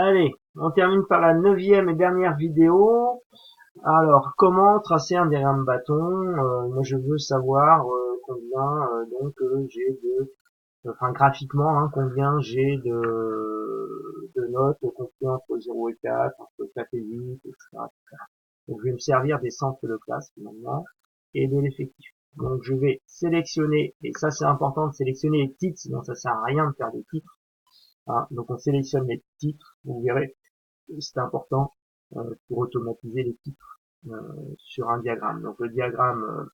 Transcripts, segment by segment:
Allez, on termine par la 9e et dernière vidéo. Alors, comment tracer un diagramme bâton? Moi, je veux savoir combien j'ai enfin graphiquement, hein, combien j'ai de notes comprises entre 0 et 4, entre 4 et 8, etc., etc. Donc, je vais me servir des centres de classe finalement et de l'effectif. Donc, je vais sélectionner, et ça c'est important de sélectionner les titres, sinon ça sert à rien de faire des titres. Hein. Donc, on sélectionne les titres, vous verrez c'est important pour automatiser les titres sur un diagramme. Donc le diagramme,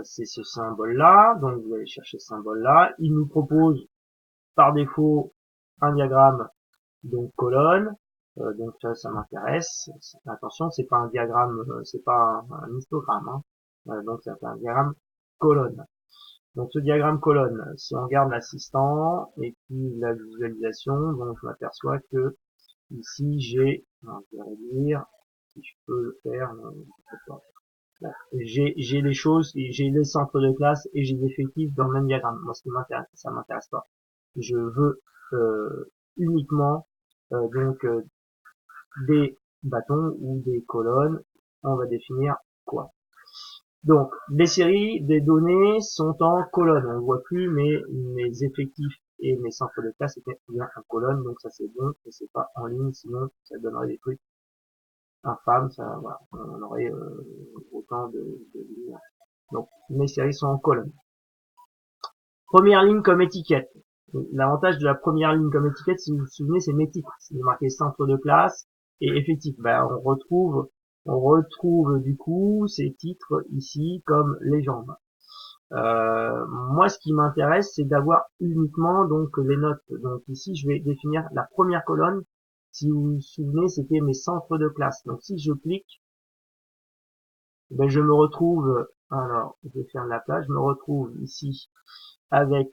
c'est ce symbole-là. Donc vous allez chercher ce symbole-là. Il nous propose par défaut un diagramme donc colonne. Donc ça m'intéresse. Attention, c'est pas un diagramme, c'est pas un histogramme. Hein. Donc c'est un diagramme colonne. Donc ce diagramme colonne, si on regarde l'assistant et puis la visualisation, donc je m'aperçois que ici, je vais redire, si je peux le faire, j'ai les choses, j'ai les centres de classe et j'ai les effectifs dans le même diagramme. Moi, ce qui m'intéresse, ça m'intéresse pas. Je veux uniquement des bâtons ou des colonnes. On va définir quoi. Donc, les séries des données sont en colonne. On ne voit plus, mais mes effectifs et mes centres de classe étaient bien en colonne, donc ça c'est bon, et c'est pas en ligne, sinon ça donnerait des trucs infâmes, ça, voilà, on aurait autant de lignes. Donc, mes séries sont en colonne. Première ligne comme étiquette. L'avantage de la première ligne comme étiquette, si vous vous souvenez, c'est mes titres. C'est marqué centre de classe et effectif. Ben, on retrouve du coup ces titres ici comme légende. Moi, ce qui m'intéresse, c'est d'avoir uniquement donc les notes. Donc ici, je vais définir la première colonne. Si vous vous souvenez, c'était mes centres de classe. Donc si je clique, ben, je me retrouve, alors je vais faire la place, je me retrouve ici avec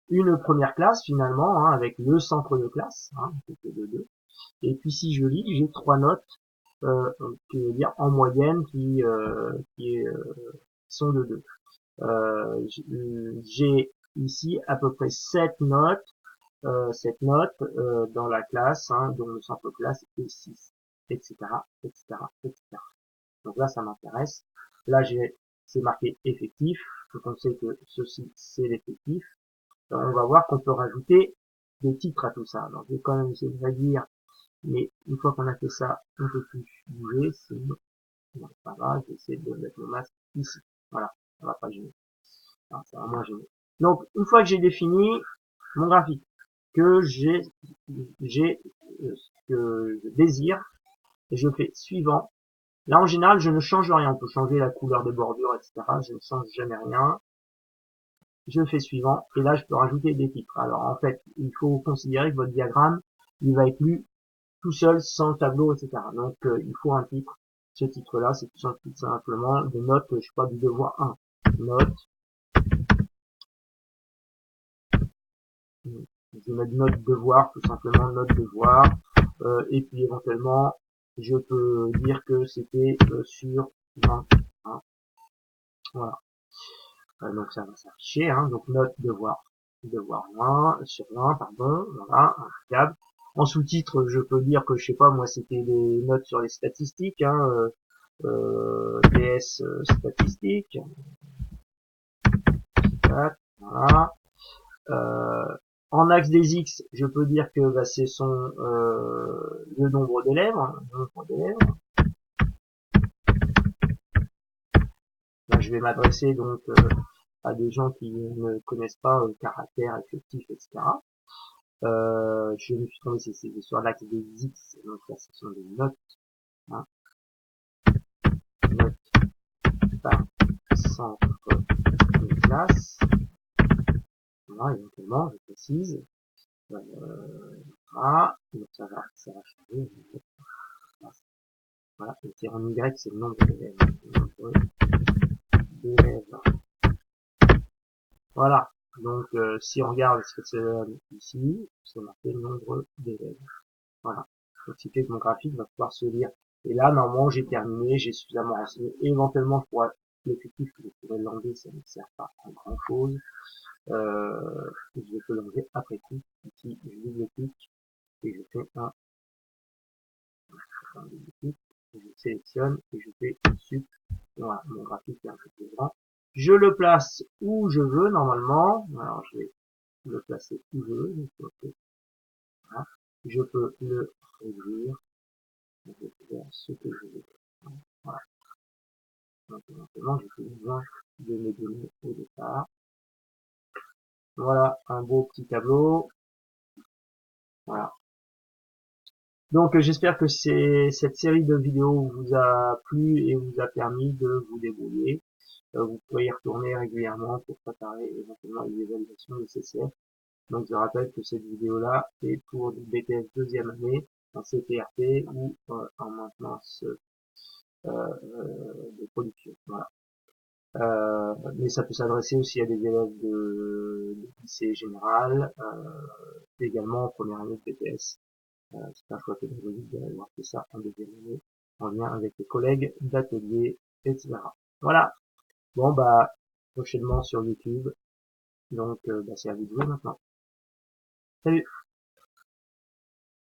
une première classe finalement, hein, avec le centre de classe, hein, de 2. Et puis si je lis, j'ai 3 notes, qui veut dire en moyenne, qui sont de 2. J'ai ici à peu près 7 notes dans la classe, hein, dont le centre de classe est 6, etc., etc., etc. Donc là, ça m'intéresse. Là, c'est marqué effectif. Donc on sait que ceci, c'est l'effectif. On va voir qu'on peut rajouter des titres à tout ça. Donc je vais quand même essayer de réduire, mais une fois qu'on a fait ça, on ne peut plus bouger. Sinon, non, pas grave, je vais essayer de mettre le masque ici. Voilà, ça va pas gêner. Alors, ça va moins gêner. Donc, une fois que j'ai défini mon graphique, que j'ai ce que je désire, et je fais suivant. Là, en général, je ne change rien. On peut changer la couleur des bordures, etc. Je ne change jamais rien. Je fais suivant. Et là, je peux rajouter des titres. Alors, en fait, il faut considérer que votre diagramme, il va être lu tout seul, sans tableau, etc. Donc, il faut un titre. Ce titre-là, c'est tout simplement des notes, je sais pas, du devoir 1. Note. Je vais mettre note devoir, tout simplement note devoir. Et puis, éventuellement, je peux dire que c'était sur 20. Hein. Voilà. Donc ça va s'afficher, hein, donc note devoir 20 sur 20, pardon, voilà, impeccable. En sous-titre, je peux dire que je sais pas, moi c'était des notes sur les statistiques, hein, DS statistiques, voilà. En axe des X, je peux dire que bah, c'est son le nombre d'élèves, hein, le nombre d'élèves. Là, je vais m'adresser donc à des gens qui ne connaissent pas caractère, effectif, etc. Je me suis trompé, c'est sur l'axe des X, donc là ce sont des notes, hein, notes par centre de classe, voilà, éventuellement, je précise, voilà, donc ça va changer, voilà, et c'est en Y, c'est le nombre d'élèves, voilà, donc si on regarde ce que c'est ici, c'est marqué le nombre d'élèves, voilà, donc ce qui fait que mon graphique va pouvoir se lire. Et là, normalement, j'ai terminé, j'ai suffisamment renseigné. Et éventuellement, je pourrais, l'effectif que je pourrais l'enlever, ça ne sert pas à grand chose. Je peux l'enlever après tout. sélectionne et je fais sup. Voilà, mon graphique est un peu plus grand. Je le place où je veux normalement. Alors je vais le placer où je veux. Donc, okay. Voilà. Je peux le réduire. Je vais faire ce que je veux. Voilà. Donc éventuellement j'ai besoin de mes données au départ. Voilà, un beau petit tableau. Voilà. Donc j'espère que cette série de vidéos vous a plu et vous a permis de vous débrouiller. Vous pouvez y retourner régulièrement pour préparer éventuellement les évaluations nécessaires. Donc je rappelle que cette vidéo-là est pour du BTS deuxième année en CPRP ou en maintenance de production. Voilà. Mais ça peut s'adresser aussi à des élèves de lycée général, également en première année de BTS. C'est un choix pédagogique d'avoir fait ça en deuxième année, en lien avec les collègues d'atelier, etc. Voilà. Bon, bah, prochainement sur YouTube. Donc, c'est à vous de jouer maintenant. Salut!